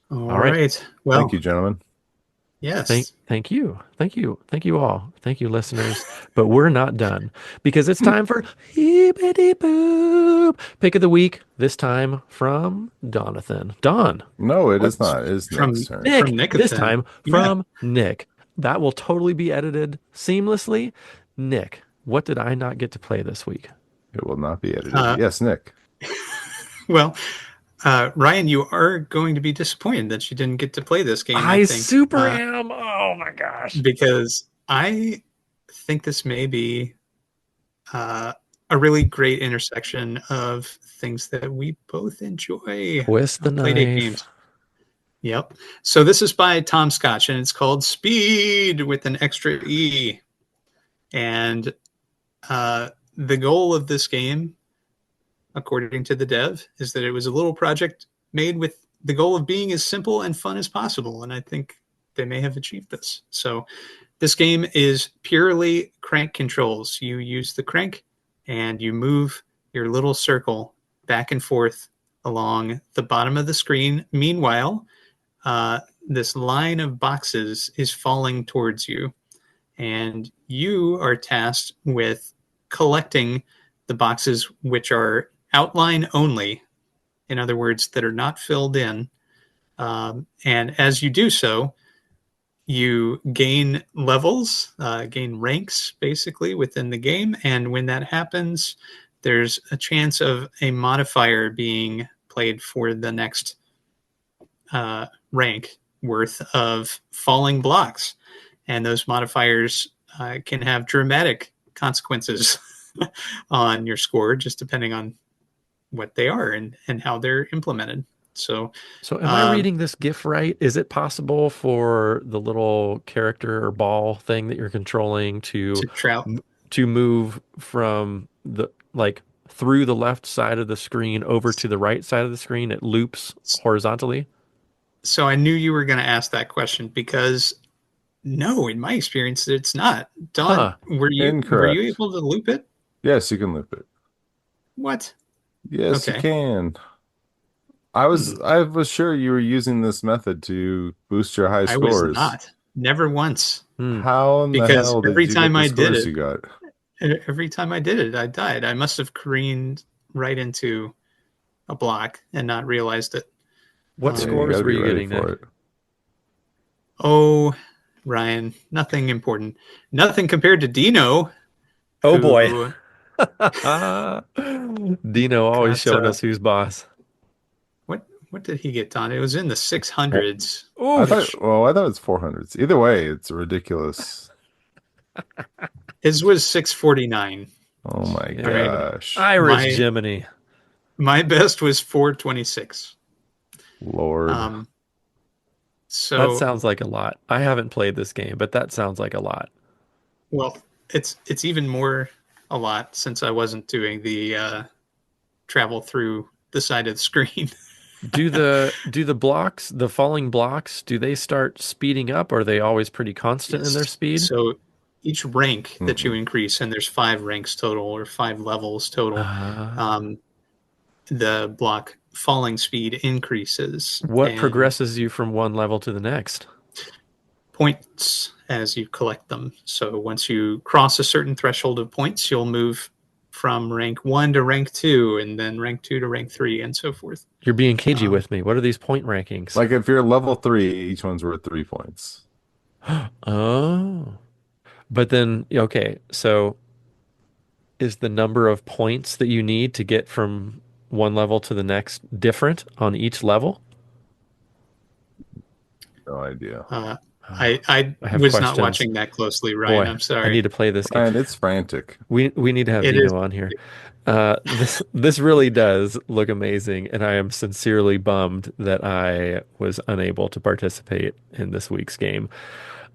All All right. right. Thank Well, you, gentlemen. Thank, yes. thank you. Thank you. Thank you all. Thank you, listeners. But we're not done because it's time for Hibbity Boop Pick of the Week, this time from Donathan. Don. No, it is What's not. It is Nick's from turn. Nick, this Nicothan? time Yeah. from Nick. That will totally be edited seamlessly. Nick, what did I not get to play this week? It will not be edited. Uh, Yes, Nick. well, Ryan, you are going to be disappointed that you didn't get to play this game, I I think, super am. Oh my gosh. because I think this may be a really great intersection of things that we both enjoy. Twist the Playdate knife. games. Yep. So this is by Tom Scotch, and it's called Speed with an extra E. And the goal of this game, according to the dev, is that it was a little project made with the goal of being as simple and fun as possible. And I think they may have achieved this. So this game is purely crank controls. You use the crank and you move your little circle back and forth along the bottom of the screen. Meanwhile, this line of boxes is falling towards you, and you are tasked with collecting the boxes which are outline only, in other words, that are not filled in. And as you do so, you gain levels, gain ranks basically within the game. And when that happens, there's a chance of a modifier being played for the next rank worth of falling blocks. And those modifiers can have dramatic consequences on your score, just depending on what they are and how they're implemented. So am I reading this GIF right? Is it possible for the little character or ball thing that you're controlling to trout, to move from the like through the left side of the screen over to the right side of the screen? It loops horizontally. So I knew you were going to ask that question because no, in my experience, it's not. Don, were you Incorrect. able to loop it? Yes, you can loop it. What? Yes, you Okay. can. I was sure you were using this method to boost your high I was scores. not. Never once. How in the Because hell did every you get time the I did scores it, you got? every time I did it, I died. I must have careened right into a block and not realized it. What Yeah, you scores gotta were be you ready getting, for Nick? it. Oh, Ryan, nothing important. Nothing compared to Dino, Oh boy. who Dino always got showing us who's boss. what did he get, Don? It was in the 600s. I Oof. thought it was 400s. Either way, it's ridiculous. His was 649. Oh my All right. gosh. Irish My Jiminy. my best was 426. Lord. Um, That so sounds like a lot. I haven't played this game, but that sounds like a lot. well, it's even more a lot since I wasn't doing the travel through the side of the screen. Do the blocks, the falling blocks, do they start speeding up or are they always pretty constant in their Yes. speed? So each rank that you Mm-mm. increase, and there's 5 ranks total or 5 levels total, Ah. um, the block falling speed increases What and progresses you from one level to the next? points as you collect them. So once you cross a certain threshold of points, you'll move from rank 1 to rank 2, and then rank 2 to rank 3, and so forth. You're being cagey Um, with me. What are these point rankings? Like if you're level 3, each one's worth 3 points. Oh. But then, okay, so is the number of points that you need to get from one level to the next different on each level? No idea. I I have was not questions. watching that closely, Ryan. Boy, I'm I need sorry. to play this game. And it's frantic. We need to have It is. Dino on here. This really does look amazing, and I am sincerely bummed that I was unable to participate in this week's game.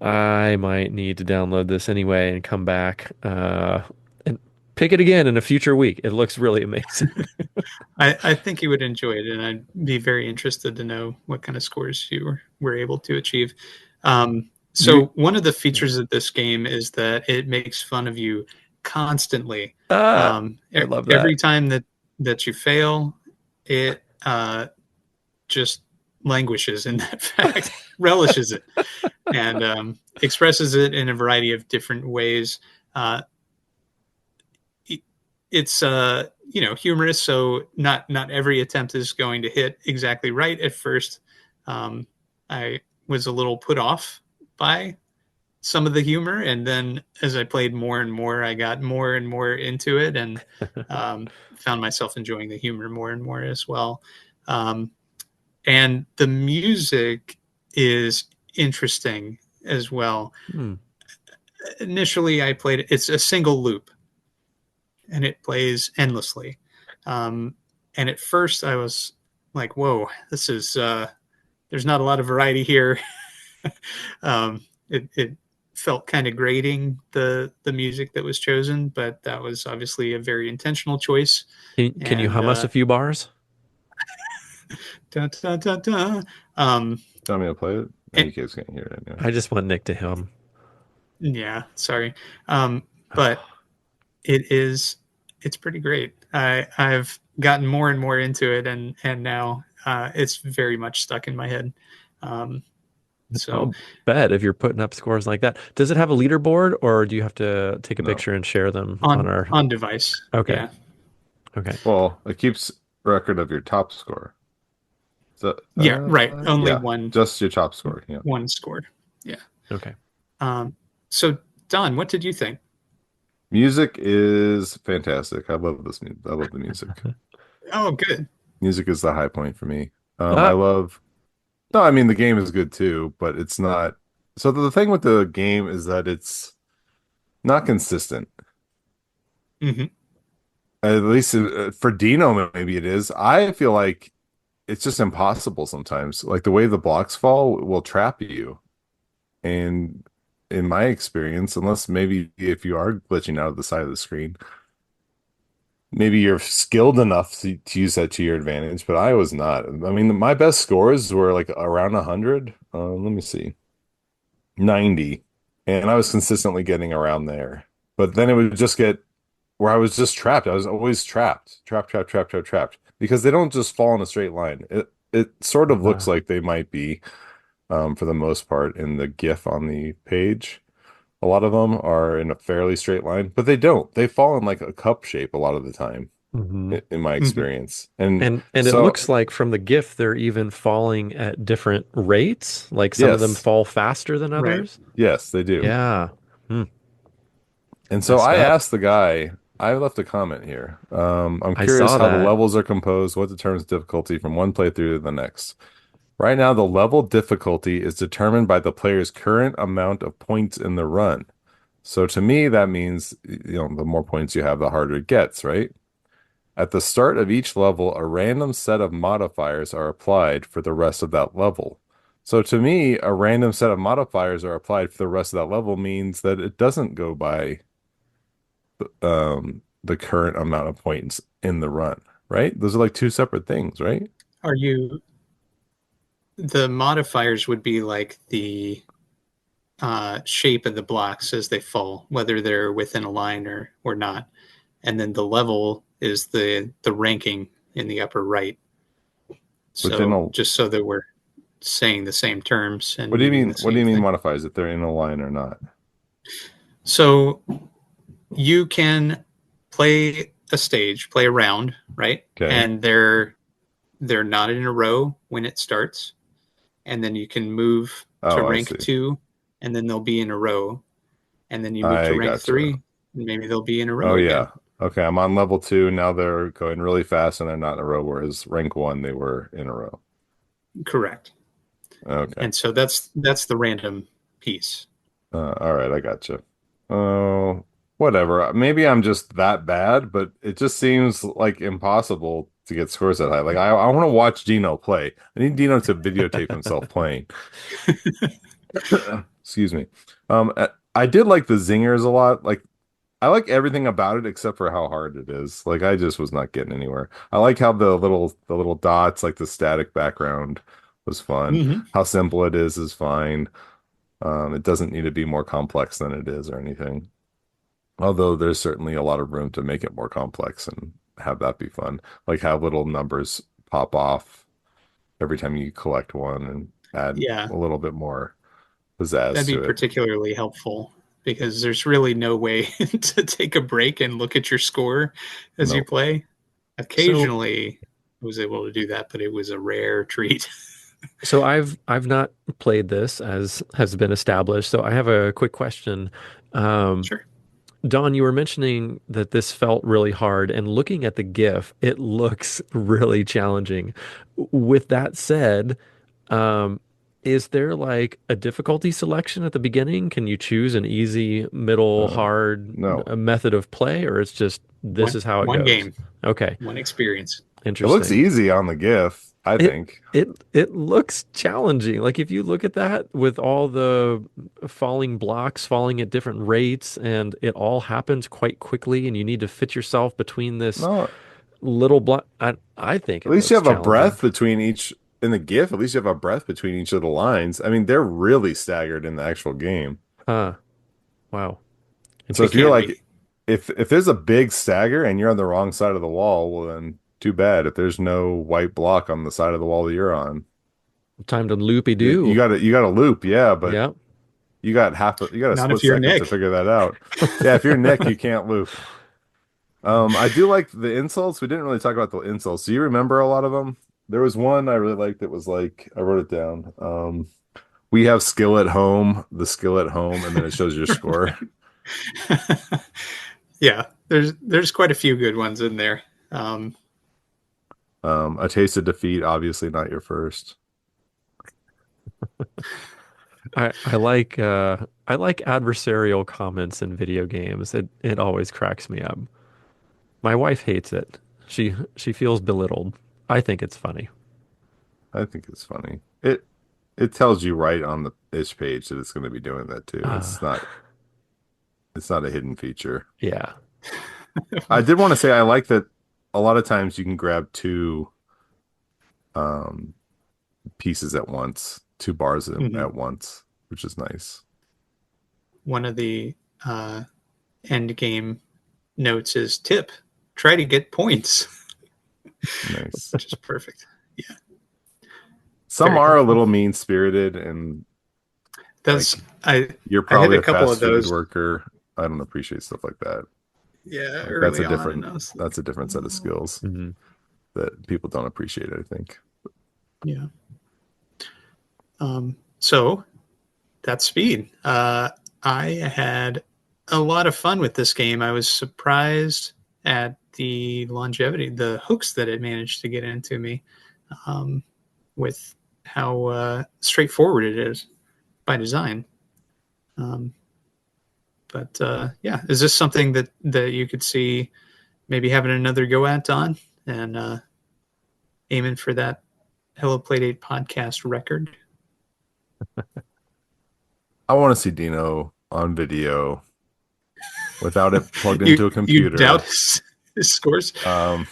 I might need to download this anyway and come back and pick it again in a future week. It looks really amazing. I think you would enjoy it, and I'd be very interested to know what kind of scores you were able to achieve. So You one of the features of this game is that it makes fun of you constantly. Ah, I love Every that. time that you fail, it just languishes in that fact, relishes it, and expresses it in a variety of different ways. Uh, it's humorous, so not every attempt is going to hit exactly right at first. I was a little put off by some of the humor, and then as I played more and more, I got more and more into it, and found myself enjoying the humor more and more as well. um, and the music is interesting as well. Hmm. Initially I played it's a single loop and it plays endlessly. And at first I was like, whoa, this is there's not a lot of variety here. It felt kind of grating, the music that was chosen, but that was obviously a very intentional choice. Can you And hum us a few bars? Dun, dun, dun, dun. Um, Tell me to play it. And and you guys can't hear it anyway. I just want Nick to hum. yeah, sorry. But it is it's pretty great. I've gotten more and more into it, and now it's very much stuck in my head. Um, so I'll bet if you're putting up scores like that. Does it have a leaderboard or do you have to take a No. picture and share them on on our? on device, Okay. yeah, Okay. Well, it keeps record of your top score. So, yeah, right. Only yeah, one just your top score. Yeah. one scored. Yeah. Okay. So Don, what did you think? Music is fantastic. I love this music. I love the music. Oh, good. Music is the high point for me. I Ah. love, no, I mean, the game is good too, but it's not. So the thing with the game is that it's not consistent. Hmm. At least for Dino, maybe it is. I feel like it's just impossible sometimes. Like the way the blocks fall will trap you. And in my experience, unless maybe if you are glitching out of the side of the screen, maybe you're skilled enough to use that to your advantage, but I was not. I mean, my best scores were like around 100. Let me see, 90. And I was consistently getting around there. But then it would just get where I was just trapped. I was always trapped, trapped, trapped, trapped, trapped, trapped. Because they don't just fall in a straight line. It sort of looks Uh, like they might be, for the most part, in the GIF on the page. A lot of them are in a fairly straight line, but they don't. They fall in like a cup shape a lot of the time, mhm. in my Hmm. experience. And And it so, looks like from the GIF they're even falling at different rates. Like some of them yes, fall faster than Right. others. yes, they do. Yeah. Hmm. And so Messed I up. asked the guy, I left a comment here. I'm I curious saw how the that. levels are composed, what determines difficulty from one playthrough to the next. Right now, the level difficulty is determined by the player's current amount of points in the run. So to me, that means, the more points you have, the harder it gets, right? At the start of each level, a random set of modifiers are applied for the rest of that level. So to me, a random set of modifiers are applied for the rest of that level means that it doesn't go by the current amount of points in the run, right? Those are like two separate things, right? Are you the modifiers would be like the shape of the blocks as they fall, whether they're within a line or not, and then the level is the ranking in the upper right. Within So a just so that we're saying the same terms and What do you meaning mean? the What do same you mean thing. modifies if they're in a line or not? So you can play a stage, play a round, right? Okay. And they're not in a row when it starts, and then you can move to Oh, I rank see. 2, and then they'll be in a row, and then you move to I rank gotcha. 3, and maybe they'll be in a Oh row again. yeah. Okay, I'm on level two. Now they're going really fast and they're not in a row, whereas rank one they were in a row. Correct. Okay. And so that's the random piece. All right, I gotcha. Oh, whatever. Maybe I'm just that bad, but it just seems like impossible to get scores that high. Like I want to watch Dino play. I need Dino to videotape himself playing. Excuse me. I did like the zingers a lot. Like I like everything about it except for how hard it is. Like I just was not getting anywhere. I like how the little dots, like the static background was fun. Mm-hmm. How simple it is fine. It doesn't need to be more complex than it is or anything. Although there's certainly a lot of room to make it more complex and have that be fun. Like have little numbers pop off every time you collect one and add Yeah, a little bit more that'd pizzazz be to it. particularly helpful because there's really no way to take a break and look at your score as you No. play. So Occasionally, I was able to do that, but it was a rare treat. so I've not played this as has been established. So I have a quick question. Um, Sure. Don, you were mentioning that this felt really hard, and looking at the GIF, it looks really challenging. With that said, um, is there like a difficulty selection at the beginning? Can you choose an easy, middle, Uh, hard no. method of play, or it's just this One is how it one goes? game, Okay, one experience. It looks interesting. easy on the GIF, I It think. it looks challenging. Like if you look at that with all the falling blocks falling at different rates and it all happens quite quickly and you need to fit yourself between this No, little block. I think At it least you looks have a challenging. breath between each in the GIF. At least you have a breath between each of the lines. I mean, they're really staggered in the actual game. Huh. Wow. So They if you're can be. like, if there's a big stagger and you're on the wrong side of the wall, well then too bad. If there's no white block on the side of the wall that you're on, Time to loopy you doo. got to loop, yeah, but Yeah. you got a Not split if you're second to Nick. figure that out. Yeah, if you're Nick, you can't loop. I do like the insults. We didn't really talk about the insults. Do you remember a lot of them? There was one I really liked that was like I wrote it down. We have skill at home, the skill at home, and then it shows your score. Yeah, there's quite a few good ones in there. Um, A taste of defeat, obviously not your first. I like adversarial comments in video games. It always cracks me up. My wife hates it. She feels belittled. I think it's funny. I think it's funny. It tells you right on the itch page that it's going to be doing that too. Uh, It's not a hidden feature. yeah. I did want to say I like that a lot of times you can grab two um pieces at once, two bars mhm. at once, which is nice. One of the uh, end game notes is tip: try to get points, Nice. which is perfect. Yeah, Some very are a helpful. little mean-spirited and That's like I you're I hit probably a a couple of fast food those. worker. I don't appreciate stuff like that. Yeah, Like early on, and I was that's like, a different set of oh, skills Mhm. that people don't appreciate, I think. yeah. So that's Speed. I had a lot of fun with this game. I was surprised at the longevity, the hooks that it managed to get into me, um, with how straightforward it is by design. Um, but yeah, is this something that you could see maybe having another go at, Don, and aiming for that Hello Playdate podcast record? I want to see Dino on video without it plugged you into a you doubt computer. his scores? Um,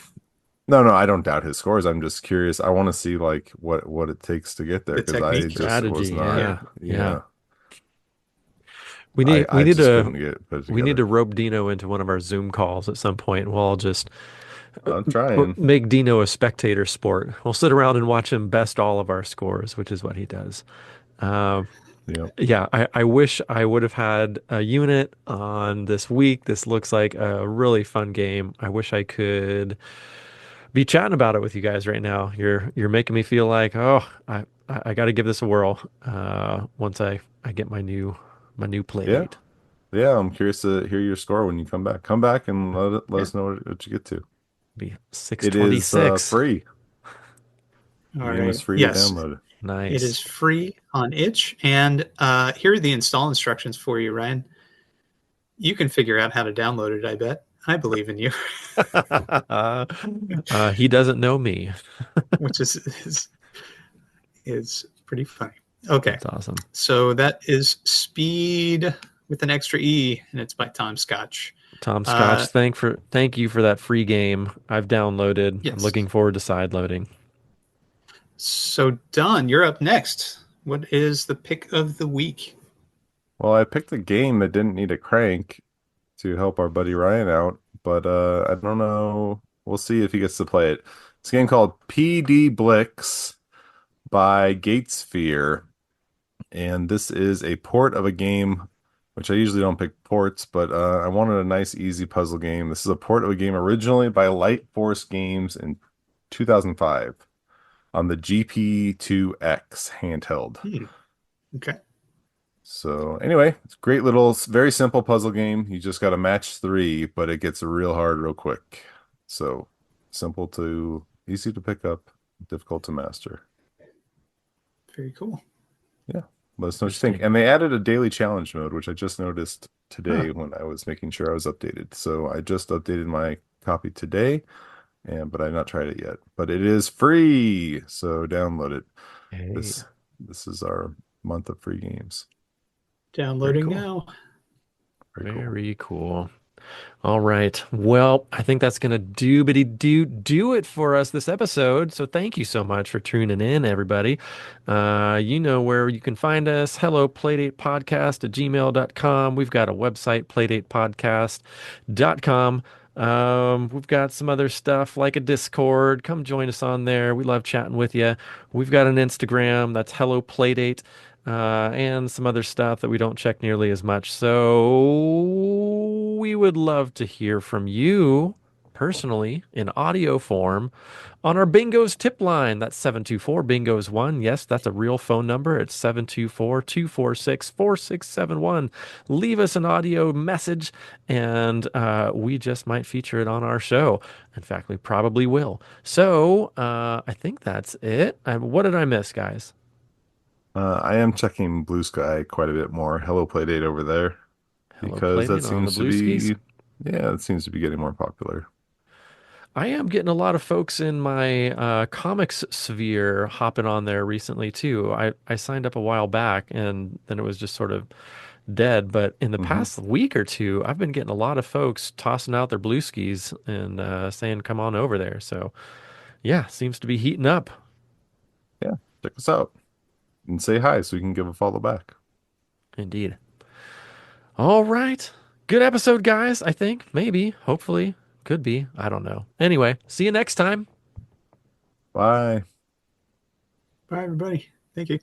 no, no, I don't doubt his scores. I'm just curious. I want to see like what it takes to get there The because I technique. just was Strategy. not. Yeah. Yeah. Yeah. Yeah, We I need just to couldn't get it put we need together. to rope Dino into one of our Zoom calls at some point. We'll all just I'm trying. make Dino a spectator sport. We'll sit around and watch him best all of our scores, which is what he does. Um, Yep. yeah, I wish I would have had a unit on this week. This looks like a really fun game. I wish I could be chatting about it with you guys right now. You're making me feel like, oh, I got to give this a whirl. Once I get my new play Yeah. date. Yeah. I'm curious to hear your score when you come back. Come back and let Yeah, us know what you get to. be It is 626. free. The All game is right. free to Yes, download. it is Nice. free on itch. And here are the install instructions for you, Ryan. You can figure out how to download it, I bet. I believe in you, He doesn't know me. which is pretty funny. Okay. That's awesome. So that is Speed with an extra E, and it's by Tom Scotch. Tom Scotch, Uh, thank you for that free game. I've downloaded. I'm yes. looking forward to side loading. So, Don, you're up next. What is the pick of the week? Well, I picked a game that didn't need a crank to help our buddy Ryan out, but I don't know. We'll see if he gets to play it. It's a game called PD Blix by Gatesphere, and this is a port of a game, which I usually don't pick ports, but I wanted a nice, easy puzzle game. This is a port of a game originally by Light Force Games in 2005 on the GP2X handheld. Okay. So anyway, it's a great little, very simple puzzle game. You just got to match three, but it gets real hard real quick. So simple to easy to pick up, difficult to master. Very cool. Yeah, let us know what you think. Interesting. And they added a daily challenge mode, which I just noticed Huh. today when I was making sure I was updated. So I just updated my copy today, and but I've not tried it yet. But it is free, so download it. Hey, This is our month of free games. very Downloading cool. now. Very cool. Very cool. All right. Well, I think that's gonna do it for us this episode. So thank you so much for tuning in, everybody. You know where you can find us. Hello, Playdate at gmail.com. We've got a website, playdatepodcast.com. We've got some other stuff like a Discord. Come join us on there. We love chatting with you. We've got an Instagram that's Hello Playdate, and some other stuff that we don't check nearly as much. So we would love to hear from you personally in audio form on our Bingo's tip line. That's 724 Bingo's 1. Yes, that's a real phone number. It's 724 246 4671. Leave us an audio message and we just might feature it on our show. In fact, we probably will. So I think that's it. What did I miss, guys? I am checking Blue Sky quite a bit more. Hello Playdate over there Hello, because that Playdate on the seems to Blue Skis. be, yeah, it seems to be getting more popular. I am getting a lot of folks in my comics sphere hopping on there recently too. I signed up a while back and then it was just sort of dead. But in the Hmm. past week or two, I've been getting a lot of folks tossing out their blue skis and saying, come on over there. So yeah, seems to be heating up. Yeah, check us out and say hi so we can give a follow back. Indeed. All right. Good episode, guys. I think. Maybe. Hopefully. Could be. I don't know. Anyway, see you next time. Bye. Bye, everybody. Thank you.